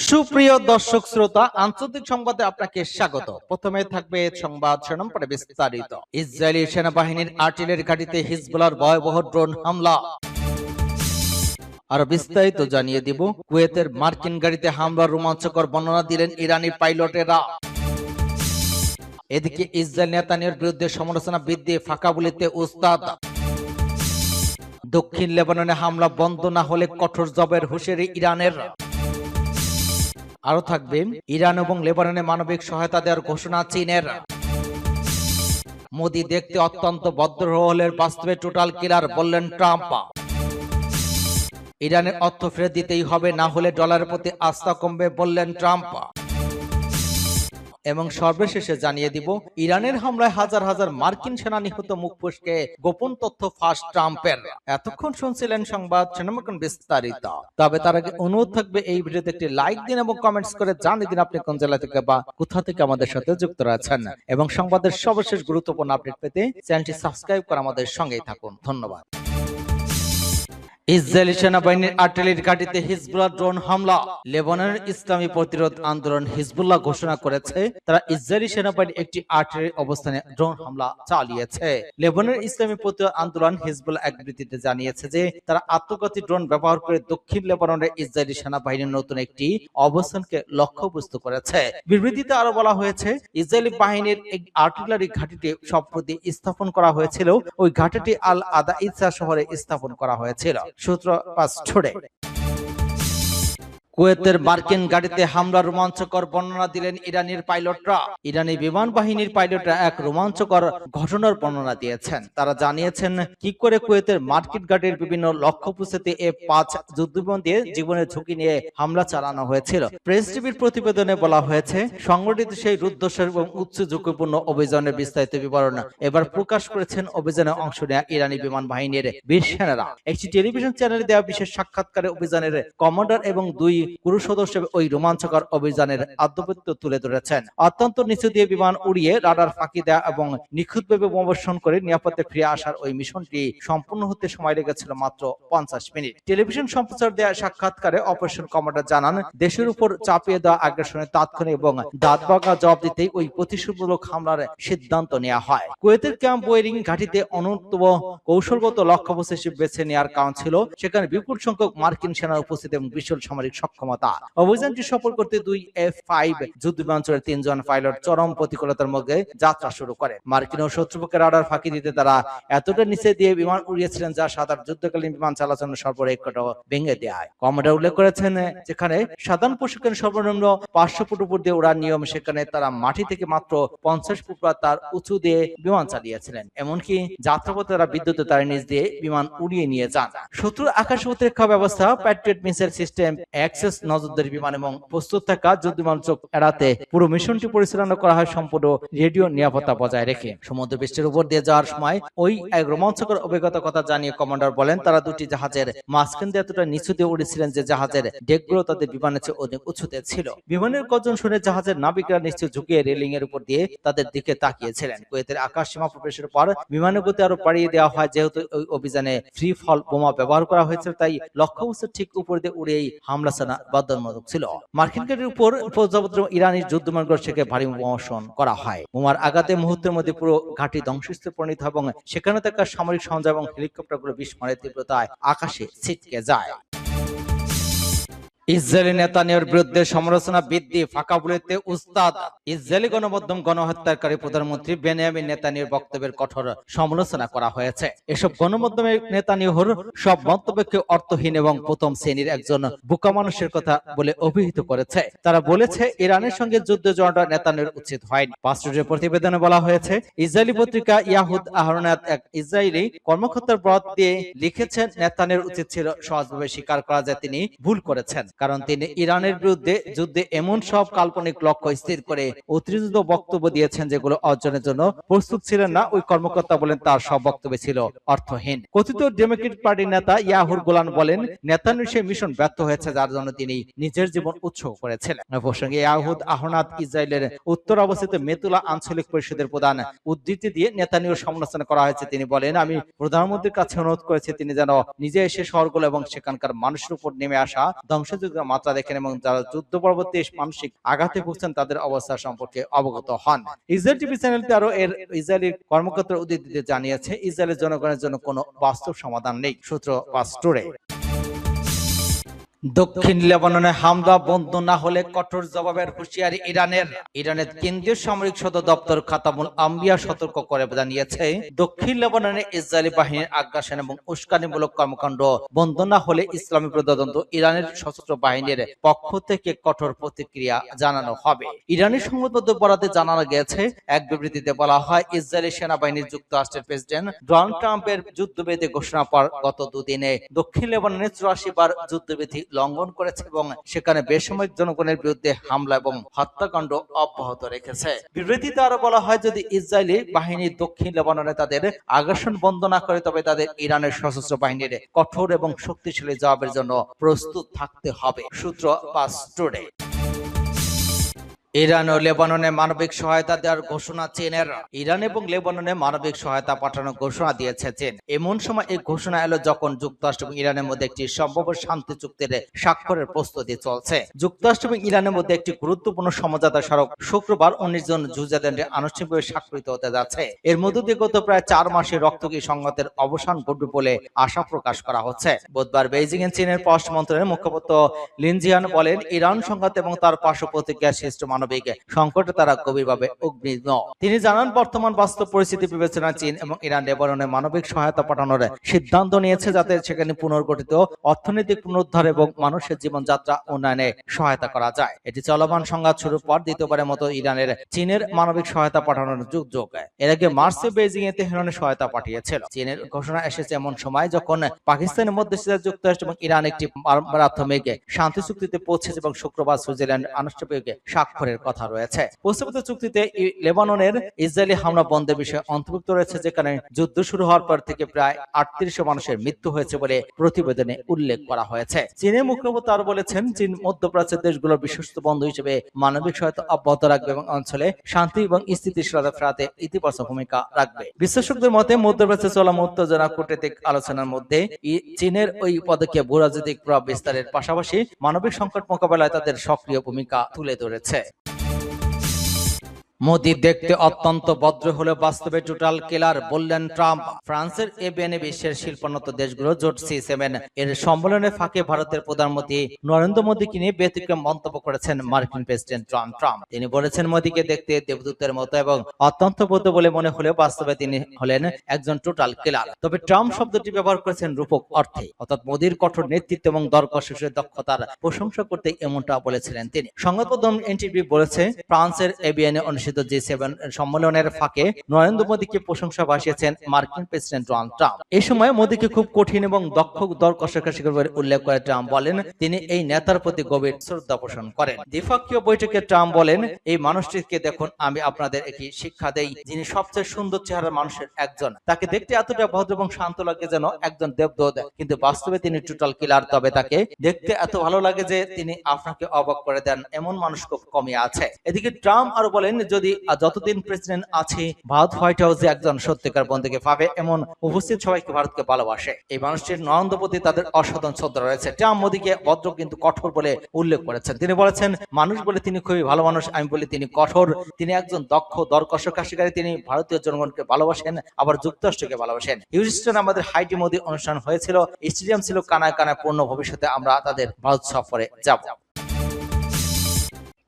সুপ্রিয় দর্শক শ্রোতা, আন্তর্জাতিক সংবাদে আপনাকে স্বাগত। প্রথমে থাকবে সংবাদ শিরোনাম, পরে বিস্তারিত। ইসরায়েলি সেনাবাহিনীর আর্টিলারি ঘাঁটিতে হিজবুল্লাহর ভয়াবহ ড্রোন হামলা। আর বিস্তারিত জানিয়ে দিব। কুয়েতের মার্কিন গাড়িতে হামলার রোমাঞ্চকর বর্ণনা দিলেন ইরানি পাইলটেরা। এদিকে ইসরায়েল নেতানিয়াহুর বিরুদ্ধে সমালোচনা বৃদ্ধি, ফাঁকা গুলিতে উস্তাদ। দক্ষিণ লেবাননে হামলা বন্ধ না হলে কঠোর জবাবের হুঁশিয়ারি ইরানের। আরো থাকবে ইরান এবং লেবাননে মানবিক সহায়তা দেওয়ার ঘোষণা চীনের। মোদি দেখতে অত্যন্ত ভদ্র হলের বাস্তবে টোটাল কিলার, বললেন ট্রাম্প। ইরানের অর্থ ফেরত দিতেই হবে, না হলে ডলারের প্রতি আস্থা কমবে, বললেন ট্রাম্প। এবং সর্বশেষে জানিয়ে দিব, ইরানের হামলায় হাজার হাজার মার্কিন সেনা নিহত, মুখ ফসকে গোপন তথ্য ফাঁস ট্রাম্পের। এতক্ষণ শুনছিলেন সংবাদ শিরোনাম, বিস্তারিত। তবে তার আগে অনুরোধ থাকবে, এই ভিডিওতে একটি লাইক দিন এবং কমেন্টস করে জানিয়ে দিন আপনি কোন জেলা থেকে বা কোথা থেকে আমাদের সাথে যুক্ত রয়েছেন। এবং সংবাদের সর্বশেষ গুরুত্বপূর্ণ আপডেট পেতে চ্যানেলটি সাবস্ক্রাইব করে আমাদের সঙ্গেই থাকুন। ধন্যবাদ। ইসরায়েলি সেনাবাহিনীর আর্টিলারি ঘাঁটিতে হিজবুল্লাহ ড্রোন হামলা। লেবাননের ইসলামী প্রতিরোধ আন্দোলন হিজবুল্লাহ ঘোষণা করেছে তারা ইসরায়েলি সেনাবাহিনীর একটি আর্টিলারি অবস্থানে ড্রোন হামলা চালিয়েছে। লেবাননের ইসলামী প্রতিরোধ আন্দোলন হিজবুল্লাহ এক বিবৃতিতে জানিয়েছে যে তারা আত্মঘাতী ড্রোন ব্যবহার করে দক্ষিণ লেবাননের ইসরায়েলি সেনাবাহিনীর নতুন একটি অবস্থানকে লক্ষ্যবস্তু করেছে। বিবৃতিতে আরো বলা হয়েছে, ইসরায়েলি বাহিনীর এক আর্টিলারি ঘাঁটিতে সম্প্রতি স্থাপন করা হয়েছিল। ওই ঘাঁটিটি আল আদা ইসা শহরে স্থাপন করা হয়েছিল। সূত্র পাঁচঠোড়ে। কুয়েতের মার্কিন গাড়িতে হামলার রোমাঞ্চকর বর্ণনা দিলেন ইরানের পাইলটরা। ইরানি বিমান বাহিনীর পাইলটরা এক রোমাঞ্চকর ঘটনার বর্ণনা দিয়েছেন। তারা জানিয়েছেন কি করে কুয়েতের মার্কিন গাড়ির বিভিন্ন লক্ষ্যবস্তুতে F-5 যুদ্ধবিমান দিয়ে জীবনের ঝুঁকি নিয়ে হামলা চালানো হয়েছিল। প্রেস টিভির প্রতিবেদনে বলা হয়েছে, সংগঠিত সেই রুদ্ধশ্বাস এবং উচ্চ ঝুঁকিপূর্ণ অভিযানের বিস্তারিত বিবরণ এবার প্রকাশ করেছেন অভিযানে অংশ নেওয়া ইরানি বিমান বাহিনীর বীর সেনারা। একটি টেলিভিশন চ্যানেলে দেওয়া বিশেষ সাক্ষাৎকারে অভিযানের কমান্ডার এবং দুই পুরুষ সদস্য ওই রোমাঞ্চকর অভিযানের আদ্যবৃত্ত তুলে ধরেছেন। অত্যন্ত নিচু দিয়ে বিমান উড়িয়ে রাডার ফাঁকি দেয়া এবং নিখুঁতভাবে অবস্থান করে নিরাপদে ফিরে আসার ওই মিশনটি সম্পূর্ণ হতে সময় লেগেছিল মাত্র 50 মিনিট। টেলিভিশন সম্প্রচার দেওয়া সাক্ষাৎকারে অপারেশন কমান্ডার জানান, দেশের উপর চাপিয়ে দেওয়া আগ্রাসনের তাৎক্ষণিক এবং দাঁতভাঙা জবাব দিতেই ওই প্রতিশোধমূলক হামলার সিদ্ধান্ত নেওয়া হয়। কুয়েতের ক্যাম্প ওয়েরিং ঘাঁটিতে অন্যতম কৌশলগত লক্ষ্যবস্তু হিসেবে বেছে নেওয়ার কারণ ছিল সেখানে বিপুল সংখ্যক মার্কিন সেনার উপস্থিতি এবং বিশাল সামরিক সক্ষমতা। অভিযানটি সফল করতে দুই F-5 যুদ্ধবিমান চড়ে 3 জন পাইলট চরম প্রতিকূলতার মধ্যে যাত্রা শুরু করে। মার্কিন ও শত্রুপক্ষের রাডার ফাঁকি দিতে তারা এতটা নিচে দিয়ে বিমান উড়িয়েছিলেন যা সাধারণ যুদ্ধকালীন বিমান চালানোর সর্বরেকটা ভেঙে দেয়। কমান্ডার উল্লেখ করেছেন, যেখানে সাধারণ প্রশিক্ষণ সর্বনিম্ন 500 ফুট উপর দিয়ে ওড়ার নিয়ম, সেখানে তারা মাটি থেকে মাত্র 50 ফুট তার উঁচু দিয়ে বিমান চালিয়েছিলেন। এমনকি যাত্রাপথে তারা বিদ্যুৎ তার নিচ দিয়ে বিমান উড়িয়ে নিয়ে যান। শত্রুর আকাশ প্রতিরক্ষা ব্যবস্থা, প্যাট্রিয়ট মিসাইল সিস্টেম, অ্যাক্সেস নজরদারি বিমান এবং প্রস্তুত থাকা যুদ্ধবিমান চোখ এড়াতে পুরো মিশনটি পরিচালনা করা হয় সম্পূর্ণ রেডিও নিরাপত্তা বজায় রেখে। সমুদ্র পৃষ্ঠের উপর দিয়ে যাওয়ার সময় ওই এক রোমাঞ্চকর অভিজ্ঞতার কথা জানিয়ে কমান্ডার বলেন, তারা দুটি জাহাজের মাঝখান দিয়ে এতটা নিচু দিয়ে উড়েছিলেন যে জাহাজের ডেকগুলো তাদের বিমানের চেয়ে অনেক উঁচুতে ছিল। বিমানের গর্জন শুনে জাহাজের নাবিকরা নিশ্চয় ঝুঁকিয়ে রেলিং এর উপর দিয়ে তাদের দিকে তাকিয়েছিলেন। কুয়েতের আকাশ সীমা প্রবেশের পর বিমানের গতি আরো বাড়িয়ে দেওয়া হয়। যেহেতু ওই অভিযানে ফ্রি ফল বোমা ব্যবহার করা হয়েছিল, তাই লক্ষ্যবস্তুর ঠিক উপর দিয়ে উড়েই হামলা চালানো বাধ্যতামূলক ছিল। মার্কিন গাড়ির উপর পর্যাপ্ত ইরানি যুদ্ধবিমানগুলো থেকে ভারী বোমাবর্ষণ করা হয়। বোমার আঘাতে মুহূর্তের মধ্যে পুরো ঘাঁটি ধ্বংসস্তূপে পরিণত হয় এবং সেখানে থাকা সামরিক সরঞ্জাম এবং হেলিকপ্টারগুলো বিস্ফোরণের তীব্রতায় আকাশে ছিটকে যায়। ইসরায়েলি নেতানিয়াহুর বিরুদ্ধে সমালোচনা বৃদ্ধি, ফাঁকা গুলিতে উস্তাদ। ইসরায়েলি গণমাধ্যম গণহত্যাকারী প্রধানমন্ত্রী বেনিয়ামিন নেতানিয়াহুর বক্তব্যের কঠোর সমালোচনা করা হয়েছে। এসব গণমাধ্যমে নেতানিয়াহুর সব মন্তব্যকে অর্থহীন এবং প্রথম শ্রেণীর একজন বোকা মানুষের কথা বলে অভিহিত করেছে। তারা বলেছে, ইরানের সঙ্গে যুদ্ধ জড়ানো নেতানিয়াহুর উচিত হয়নি। পাঁচটির প্রতিবেদনে বলা হয়েছে, ইসরায়েলি পত্রিকা ইয়াহুদ আহরনাত এক ইসরায়েলি কর্মকর্তার বরাত দিয়ে লিখেছেন, নেতানিয়াহুর উচিত ছিল সহজভাবে স্বীকার করা যে তিনি ভুল করেছেন, কারণ তিনি ইরানের বিরুদ্ধে যুদ্ধে এমন সব কাল্পনিক লক্ষ্য স্থির করে অতিরিক্ত বক্তব্য দিয়েছেন যেগুলো অর্জনের জন্য প্রস্তুত ছিলেন না। ওই কর্মকর্তা বলেন, তার সব বক্তব্য ছিল অর্থহীন। কথিত ডেমোক্রেটিক পার্টির নেতা ইয়াহুর গোলান বলেন, নেতানিয়াহুর সেই মিশন ব্যর্থ হয়েছে যার জন্য তিনি নিজের জীবন উৎসর্গ করেছিলেন। প্রসঙ্গে ইয়াহুদ আহরনাত ইসরায়েলের উত্তর অবস্থিত মেতুলা আঞ্চলিক পরিষদের প্রধান উদ্ধৃতি দিয়ে নেতানিয়াহুর সমালোচনা করা হয়েছে। তিনি বলেন, আমি প্রধানমন্ত্রীর কাছে অনুরোধ করেছি তিনি যেন নিজে এসে শহরগুলো এবং সেখানকার মানুষের উপর নেমে আসা ধ্বংসযজ্ঞ প্রতিযোগিতার মাত্রা দেখেন এবং যারা যুদ্ধ পরবর্তী মানসিক আঘাতে ভুগছেন তাদের অবস্থা সম্পর্কে অবগত হন। ইসরায়েল টিভি চ্যানেলটি আরো ইসরায়েলি কর্মকর্তার উদ্ধৃতিতে জানিয়েছে, ইসরায়েলের জনগণের জন্য কোনো বাস্তব সমাধান নেই। সূত্র পাস্টোরে। দক্ষিণ লেবাননে হামলা বন্ধ না হলে কঠোর জবাবের হুঁশিয়ারি ইরানের। ইরানের কেন্দ্রীয় সামরিক সদর দপ্তর খাতামুল আম্বিয়া সতর্ক করে জানিয়েছে, দক্ষিণ লেবাননে ইসরায়েলি বাহিনীর আগ্রাসন এবং উস্কানিমূলক কর্মকাণ্ড বন্ধ না হলে ইসলামী প্রজাতন্ত্র ইরানের সশস্ত্র বাহিনীর পক্ষ থেকে কঠোর প্রতিক্রিয়া জানানো হবে। ইরানি সংবাদপত্র বরাতে জানানো গেছে, এক বিবৃতিতে বলা হয়, ইসরায়েলি সেনাবাহিনীর যুক্তরাষ্ট্রের প্রেসিডেন্ট ডোনাল্ড ট্রাম্পের যুদ্ধবিরতি ঘোষণা পর গত দুদিনে দক্ষিণ লেবাননে 84 বার যুদ্ধবিরতি লঙ্ঘন করেছে এবং সেখানে বেসামরিক জনগণের বিরুদ্ধে হামলা এবং হত্যাকাণ্ড অব্যাহত রেখেছে। বিবৃতিতে আরো বলা হয়, যদি ইসরায়েলি বাহিনী দক্ষিণ লেবাননে তাদের আগ্রাসন বন্ধ না করে তবে তাদের ইরানের সশস্ত্র বাহিনীর কঠোর এবং শক্তিশালী জবাবের জন্য প্রস্তুত থাকতে হবে। সূত্র পাস্টোরে। ইরান ও লেবাননে মানবিক সহায়তা দেওয়ার ঘোষণা চীনের। ইরান এবং লেবাননে মানবিক সহায়তা পাঠানোর ঘোষণা দিয়েছে চীন। এমন সময় এই ঘোষণা এলো যখন যুক্তরাষ্ট্র এবং ইরানের মধ্যে একটি সম্ভাব্য শান্তি চুক্তির স্বাক্ষরের প্রস্তুতি চলছে। যুক্তরাষ্ট্র এবং ইরানের মধ্যে একটি গুরুত্বপূর্ণ সমঝোতা স্মারক শুক্রবার 19 জন যুদ্ধজাহাজে আনুষ্ঠানিকভাবে স্বাক্ষরিত হতে যাচ্ছে। এর মধ্য দিয়ে গত প্রায় 4 মাসের রক্তক্ষয়ী সংঘাতের অবসান ঘটবে বলে আশা প্রকাশ করা হচ্ছে। বুধবার বেইজিং এ চীনের পররাষ্ট্র মন্ত্রণালয়ের মুখপাত্র লিনজিয়ান বলেন, ইরান সংঘাত এবং তার পার্শ্ব প্রতিক্রিয়া সৃষ্ট মানবিক সংকটে তারা গভীরভাবে উদ্বিগ্ন। তিনি জানান, বর্তমান বাস্তব পরিস্থিতি বিবেচনায় চীন এবং ইরান লেবাননে মানবিক সহায়তা পাঠানোর সিদ্ধান্ত নিয়েছে, যাতে সেখানে পুনর্গঠিত অর্থনৈতিক পুনরুদ্ধার এবং মানুষের জীবনযাত্রা উন্নয়নে সহায়তা করা যায়। এটি চলমান সংঘাত শুরুর পর দ্বিতীয়বারের মতো ইরানের চীনের মানবিক সহায়তা পাঠানোর যোগ। এর আগে মার্চে বেইজিং এ তেহরানে সহায়তা পাঠিয়েছিল। চীনের ঘোষণা এসেছে এমন সময় যখন পাকিস্তানের মধ্যস্থতা যুক্তরাষ্ট্র এবং ইরান একটি প্রাথমিক শান্তি চুক্তিতে পৌঁছেছে এবং শুক্রবার সুইজারল্যান্ড আনুষ্ঠানিক স্বাক্ষরের কথা রয়েছে। প্রস্তাবিত চুক্তিতে লেবাননের ইসরায়েলি হামলা বন্ধের বিষয়ে অন্তর্ভুক্ত রয়েছে, যেখানে যুদ্ধ শুরু হওয়ার পর থেকে প্রায় 3800 মানুষের মৃত্যু হয়েছে বলে প্রতিবেদনে উল্লেখ করা হয়েছে। চীনের মুখপাত্র আরো বলেছেন, চীন মধ্যপ্রাচ্যের দেশগুলোর বিশ্বস্ত বন্ধু হিসেবে মানবিক সহায়তা অব্যাহত রাখবে এবং অঞ্চলে শান্তি এবং স্থিতিশীলতা ফেরাতে ইতিবাচক ভূমিকা রাখবে। বিশ্লেষকদের মতে, মধ্যপ্রাচ্যে চলমান উত্তেজনা কূটনৈতিক আলোচনার মধ্যে চীনের ওই পদক্ষেপ ভূরাজনৈতিক প্রভাব বিস্তারের পাশাপাশি মানবিক সংকট মোকাবেলায় তাদের সক্রিয় ভূমিকা তুলে ধরেছে। মোদি দেখতে অত্যন্ত ভদ্র হলেও বাস্তবে টোটাল কিলার, বললেন ট্রাম্প। ফ্রান্সের এবিএনে বিশ্বের শিল্পোন্নত দেশগুলো জোট C7 এর সম্মেলনে ফাঁকে ভারতের প্রধানমন্ত্রী নরেন্দ্র মোদীকে নিয়ে ব্যতিক্রম মন্তব্য করেছেন মার্কিন প্রেসিডেন্ট ডোনাল্ড ট্রাম্প। তিনি বলেছেন, মোদীকে দেখতে দেবদূতের মতো এবং অত্যন্ত ভদ্র বলে মনে হলেও বাস্তবে তিনি হলেন একজন টোটাল কিলার। তবে ট্রাম্প শব্দটি ব্যবহার করেছেন রূপক অর্থে, অর্থাৎ মোদীর কঠোর নেতৃত্ব এবং দরকষাকষির দক্ষতার প্রশংসা করতে এমনটা বলেছিলেন তিনি। সংবাদ মাধ্যম এনটিভি বলেছে, ফ্রান্সের এবিএনে G7 সম্মেলনের ফাঁকে নরেন্দ্র মোদীকে প্রশংসা ভাসিয়েছেন মার্কিন প্রেসিডেন্ট ডোনাল্ড ট্রাম্প। এই সময় মোদীকে খুব কঠিন এবং দক্ষ দর কষাকষি করে উল্লেখ করে ট্রাম্প বলেন, তিনি এই নেতার প্রতি গভীর শ্রদ্ধা পোষণ করেন। দ্বিপক্ষীয় বৈঠকে ট্রাম্প বলেন, এই মানুষটিকে দেখুন, আমি আপনাদের একটি শিক্ষা দেই, যিনি সবচেয়ে সুন্দর চেহারার মানুষের একজন। তাকে দেখতে এতটা ভদ্র এবং শান্ত লাগে যেন একজন দেবদূত, কিন্তু বাস্তবে তিনি টোটাল কিলার। তবে তাকে দেখতে এত ভালো লাগে যে তিনি আপনাকে অবাক করে দেন, এমন মানুষ খুব কমই আছে। এদিকে ট্রাম্প আরো বলেন, যদি যতদিন প্রেসিডেন্ট আছে, ভারত হোয়াইট হাউসে একজন সত্যিকার বন্ধুকে পাবে, এমন উপস্থিত সবাইকে ভারতকে ভালোবাসে। এই মানুষটির নরেন্দ্র প্রতি তাদের অসাধারণ শ্রদ্ধা রয়েছে। ট্রাম্প মোদীকে ভদ্র কিন্তু কঠোর বলে উল্লেখ করেছেন। তিনি বলেছেন, মানুষ বলে তিনি খুবই ভালো মানুষ, আমি বলি তিনি কঠোর। তিনি একজন দক্ষ দর কষাকষিকারী। তিনি ভারতীয় জনগণকে ভালোবাসেন, আবার যুক্তরাষ্ট্রকে ভালোবাসেন। হিউস্টনে আমাদের হাইটি মোদী অনুষ্ঠান হয়েছিল, স্টেডিয়াম ছিল কানায় কানায় পূর্ণ। ভবিষ্যতে আমরা তাদের ভারত সফরে যাব।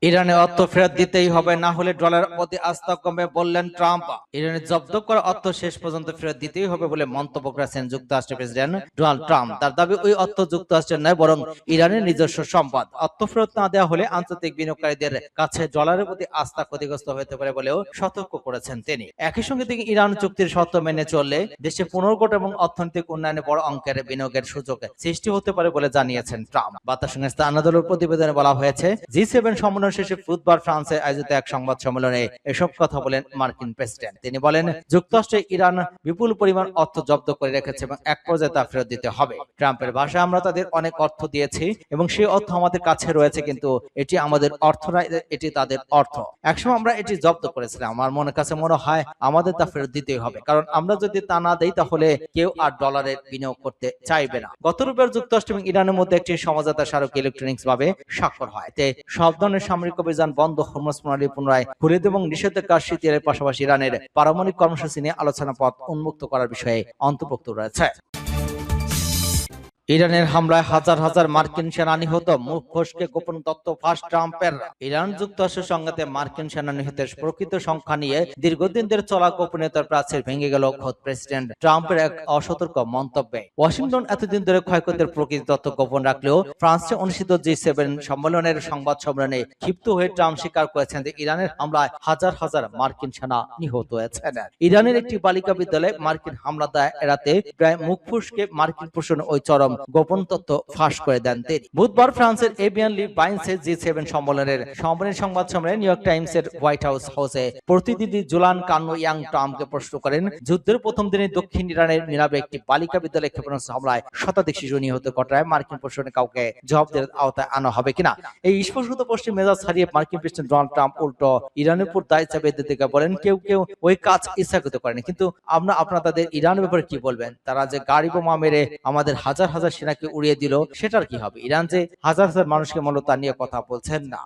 ইরানে অর্থ ফেরত দিতেই হবে, না হলে ডলারের প্রতি আস্থা কমবে, বললেন ট্রাম্প। ইরানে জব্দ করা অর্থ শেষ পর্যন্ত ফেরত দিতেই হবে বলে মন্তব্য করেছেন যুক্তরাষ্ট্রের প্রেসিডেন্ট ডোনাল্ড ট্রাম্প। তার দাবি, ওই অর্থ যুক্তরাষ্ট্রের নয় বরং ইরানের নিজস্ব সম্পদ। অর্থ ফেরত না দেওয়া হলে আন্তর্জাতিক বিনিয়োগকারীদের কাছে ডলারের প্রতি আস্থা ক্ষতিগ্রস্ত হতে পারে বলেও সতর্ক করেছেন তিনি। একই সঙ্গে তিনি ইরান চুক্তির শর্ত মেনে চললে দেশে পুনর্গঠন এবং অর্থনৈতিক উন্নয়নে বড় অঙ্কের বিনিয়োগের সুযোগ সৃষ্টি হতে পারে বলে জানিয়েছেন ট্রাম্প। বার্তা সংস্থা আনাদোলুর প্রতিবেদনে বলা হয়েছে, G7 সম্মেলন সম্মেলন শেষে বুধবার ফ্রান্সে আয়োজিত এক সংবাদ সম্মেলনে এসব কথা বলেন মার্কিন প্রেসিডেন্ট। তিনি বলেন, যুক্তরাষ্ট্রে ইরান বিপুল পরিমাণ অর্থ জব্দ করে রেখেছে এবং এক পর্যায়ে তা ফেরত দিতে হবে। ট্রাম্পের ভাষায়, আমরা তাদের অনেক অর্থ দিয়েছি এবং সেই অর্থ আমাদের কাছে রয়েছে, কিন্তু এটি আমাদের অর্থ নয়, এটি তাদের অর্থ। একসময় আমরা এটি জব্দ করেছিলাম। আমার কাছে মনে হয় আমাদের তা ফেরত দিতেই হবে, কারণ আমরা যদি তা না দেই তাহলে কেউ আর ডলারের বিনিয়োগ করতে চাইবে না। গত রোববার যুক্তরাষ্ট্র এবং ইরানের মধ্যে একটি সমঝোতা স্মারক ইলেকট্রনিক্স ভাবে স্বাক্ষর হয়। এতে সব ধরনের সামরিক অভিযান বন্ধ, হরমুজ প্রণালী পুনরায় খুলে দেওয়া এবং নিষেধাজ্ঞা শিথিলের পাশাপাশি ইরানের পারমাণবিক কর্মসূচি নিয়ে আলোচনা পথ উন্মুক্ত করার বিষয়ে অন্তর্ভুক্ত রয়েছে। ইরানের হামলায় হাজার হাজার মার্কিন সেনা নিহত, মুখ ফসকে গোপন তথ্য ফাঁস ট্রাম্পের। ইরান যুক্তরাষ্ট্রের সংঘাতে মার্কিন সেনা নিহতের প্রকৃত সংখ্যা নিয়ে দীর্ঘদিন ধরে চলা গোপনীয়তার প্রাচীর ভেঙে গেল খোদ প্রেসিডেন্ট ট্রাম্পের এক অসতর্ক মন্তব্যে। ওয়াশিংটন এতদিন ধরে ক্ষয়ক্ষতির প্রকৃত তথ্য গোপন রাখলেও ফ্রান্সে অনুষ্ঠিত G7 সম্মেলনের সংবাদ সম্মেলনে ক্ষিপ্ত হয়ে ট্রাম্প স্বীকার করেছেন যে ইরানের হামলায় হাজার হাজার মার্কিন সেনা নিহত হয়েছেন। ইরানের একটি বালিকা বিদ্যালয়ে মার্কিন হামলা দায় এড়াতে প্রায় মুখ ফসকে মার্কিন প্রশাসন ওই চরম গোপন তথ্য ফাঁস করে দেন তিনি। বুধবার ফ্রান্সের এভিয়ান লি বাইন্সে G7 সম্মেলনের সংবাদ সম্মেলনে নিউ ইয়র্ক টাইমসের হোয়াইট হাউসে প্রতিনিধি জুলান কান্নু ইয়াং ট্রাম্পকে প্রশ্ন করেন, যুদ্ধের প্রথম দিনে দক্ষিণ ইরানের মিনাবে একটি বালিকা বিদ্যালয়ে ক্ষেপণাস্ত্র হামলায় শতাধিক শিশু নিহত ঘটনায় মার্কিন প্রশাসনে কাউকে জবাবদের আওতায় আনা হবে কিনা। এই স্পষ্ট পশ্চিম মেজাজ হারিয়ে মার্কিন প্রেসিডেন্ট ডোনাল্ড ট্রাম্প উল্টো ইরানের উপর দায় চাপিয়ে দিতে বলেন, কেউ কেউ ওই কাজ ইচ্ছাকৃত করেনি, কিন্তু আপনারা তাদের ইরানের ব্যাপারে কি বলবেন? তারা যে গাড়ি বোমা মেরে আমাদের হাজার হাজার সেনাকে উড়িয়ে দিল, সেটার কি হবে? ইরান যে হাজার হাজার মানুষকে মূলত তা নিয়ে কথা বলছেন না।